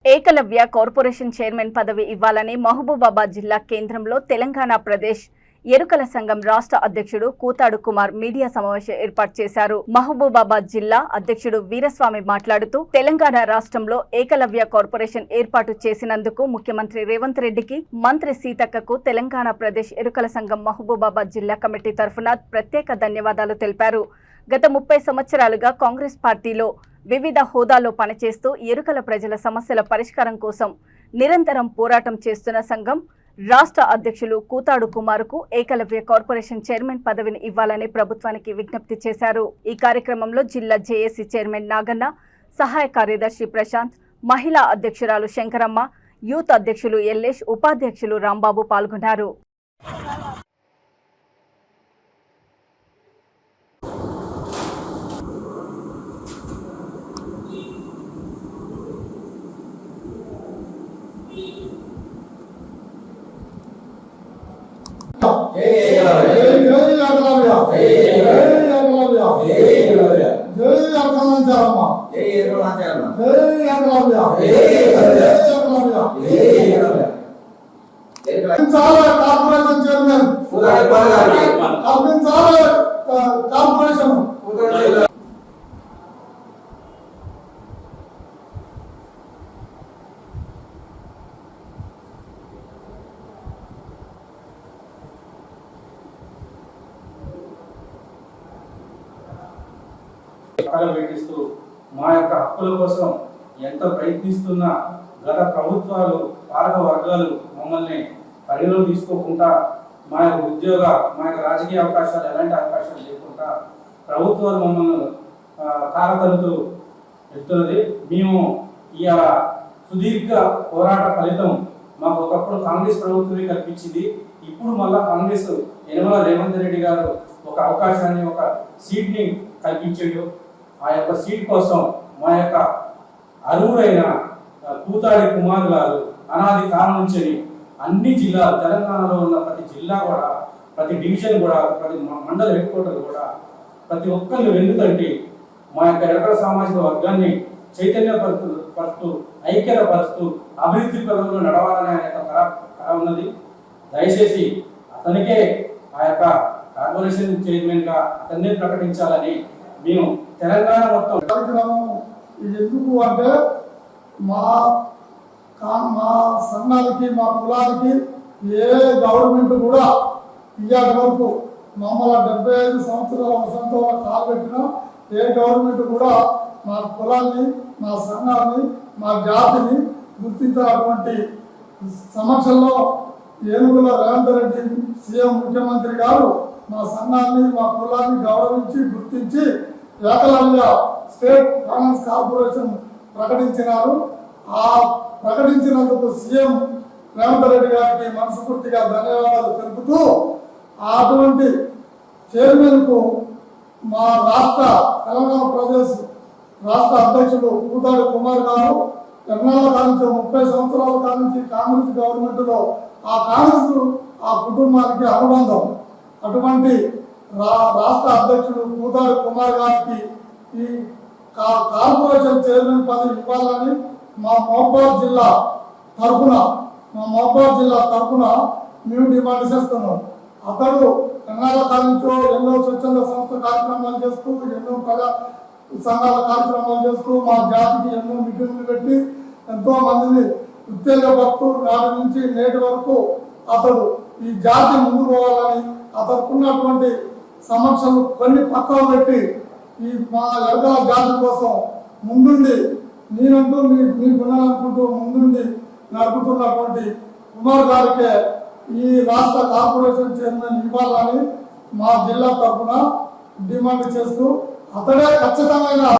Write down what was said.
Eklavya corporation chairman పదవి ఇవ్వాలని మహబూబాబాద్ జిల్లా కేంద్రంలో తెలంగాణ ప్రదేశ్ ఎరుకల సంఘం రాష్ట్ర అధ్యక్షుడు కూతాడు కుమార్ మీడియా సమావేశం ఏర్పాటు చేశారు. మహబూబాబాద్ జిల్లా అధ్యక్షుడు వీరస్వామి మాట్లాడుతూ తెలంగాణ రాష్ట్రంలో ఏకలవ్య కార్పొరేషన్ ఏర్పాటు చేసినందుకు ముఖ్యమంత్రి రేవంత్ రెడ్డికి, మంత్రి సీతక్కకు తెలంగాణ ప్రదేశ్ ఎరుకల సంఘం మహబూబాబాద్ జిల్లా కమిటీ తరఫున ప్రత్యేక ధన్యవాదాలు తెలిపారు. గత 30 సంవత్సరాలుగా కాంగ్రెస్ పార్టీలో వివిధ హోదాల్లో పనిచేస్తూ ఎరుకల ప్రజల సమస్యల పరిష్కారం కోసం నిరంతరం పోరాటం చేస్తున్న సంఘం రాష్ట్ర అధ్యక్షులు కూతాడు కుమార్కు ఏకలవ్య కార్పొరేషన్ చైర్మన్ పదవిని ఇవ్వాలని ప్రభుత్వానికి విజ్ఞప్తి చేశారు. ఈ కార్యక్రమంలో జిల్లా జేఏసీ చైర్మన్ నాగన్న, సహాయ కార్యదర్శి ప్రశాంత్, మహిళా అధ్యక్షురాలు శంకరమ్మ, యూత్ అధ్యక్షులు ఎల్లేష్, ఉపాధ్యక్షులు రాంబాబు పాల్గొన్నారు. కార్పొరేషన్ చైర్మన్ కార్పొరేషన్ పెట్టిస్తూ మా యొక్క హక్కుల కోసం ఎంత ప్రయత్నిస్తున్నా గత ప్రభుత్వాలు, పాలక వర్గాలు మమ్మల్ని పరిగణలో తీసుకోకుండా మా యొక్క ఉద్యోగ, మా యొక్క రాజకీయ అవకాశాలు ఎలాంటి అవకాశాలు లేకుండా ప్రభుత్వాలు మమ్మల్ని కాలతలుతూ చెప్తున్నది. మేము ఇవాళ సుదీర్ఘ పోరాట ఫలితం మాకు ఒకప్పుడు కాంగ్రెస్ ప్రభుత్వమే కల్పించింది. ఇప్పుడు మళ్ళా కాంగ్రెస్ యనమల రేవంత్ రెడ్డి గారు ఒక అవకాశాన్ని, ఒక సీట్ని కల్పించాడు. ఆ యొక్క సీట్ కోసం మా యొక్క అర్హుడైన కూతాడి కుమార్ గారు అనాది కాలం నుంచి అన్ని జిల్లాలు, తెలంగాణలో ఉన్న ప్రతి జిల్లా కూడా, ప్రతి డివిజన్ కూడా, ప్రతి మండల హెడ్ క్వార్టర్ కూడా ప్రతి ఒక్కరిని వెన్నుతంటి మా యొక్క ఎరకల సామాజిక వర్గాన్ని చైతన్యపరుస్తూ, ఐక్యతపరుస్తూ అభివృద్ధి పదంలో నడవాలని ఆయన యొక్క కళ ఉన్నది. దయచేసి అతనికే ఆ యొక్క కార్పొరేషన్ చైర్మన్ గా అతన్నే ప్రకటించాలని మేము తెలంగాణ మొత్తం కార్యక్రమం ఎందుకు అంటే మా సంఘానికి, మా కులానికి ఏ గవర్నమెంట్ కూడా ఇయ్యాటి వరకు మమ్మల్ని 75 సంవత్సరాల వసంతంలో కాలు పెట్టినా ఏ గవర్నమెంట్ కూడా మా కులాన్ని, మా సంఘాన్ని, మా జాతిని గుర్తించినటువంటి సమక్షంలో ఏనుగుల రేవంత్ రెడ్డి సీఎం ముఖ్యమంత్రి గారు మా సంఘాన్ని, మా కులాన్ని గౌరవించి గుర్తించి ఏకలవ్య స్టేట్ కాంగ్రెస్ కార్పొరేషన్ ప్రకటించినారు. ఆ ప్రకటించినందుకు సీఎం రేవంత్ రెడ్డి గారికి మనస్ఫూర్తిగా ధన్యవాదాలు తెలుపుతూ, అటువంటి చైర్మన్కు మా తెలంగాణ ప్రదేశ్ రాష్ట్ర అధ్యక్షుడు కూతాడు కుమార్ గారు ఎన్నాళ్ళ కానించి 30 సంవత్సరాల కానించి కాంగ్రెస్ గవర్నమెంట్లో ఆ కాంగ్రెస్ ఆ కుటుంబానికి అనుబంధం. అటువంటి రాష్ట్ర అధ్యక్షుడు కూతాడు కుమార్ గారికి ఈ కార్పొరేషన్ చైర్మన్ పదవి ఇవ్వాలని మా మహబూబాబాద్ జిల్లా తరఫున మేము డిమాండ్ చేస్తున్నాం. అతడు ఎన్నాళ్ళ కానించో ఎన్నో స్వచ్ఛంద సంస్థ కార్యక్రమాలు చేస్తూ, ఎన్నో ప్రజా సంఘాల కార్యక్రమాలు చేస్తూ, మా జాతికి ఎన్నో మీటింగ్లు పెట్టి ఎంతో మందిని ఉత్తేజపడుతూ నాటి నుంచి నేటి వరకు అతడు ఈ జాతి ముందు పోవాలని, అతడుకున్నటువంటి సమస్యలు కొన్ని పక్కన పెట్టి ఈ మా ఎరకల జాతి కోసం ముందుండి, నేనంటూ మీకున్నాననుకుంటూ ముందుండి నడుపుతున్నటువంటి కుమార్ గారికే ఈ రాష్ట్ర కార్పొరేషన్ చైర్మన్ ఇవ్వాలని మా జిల్లా తరఫున డిమాండ్ చేస్తూ, అతడే ఖచ్చితమైన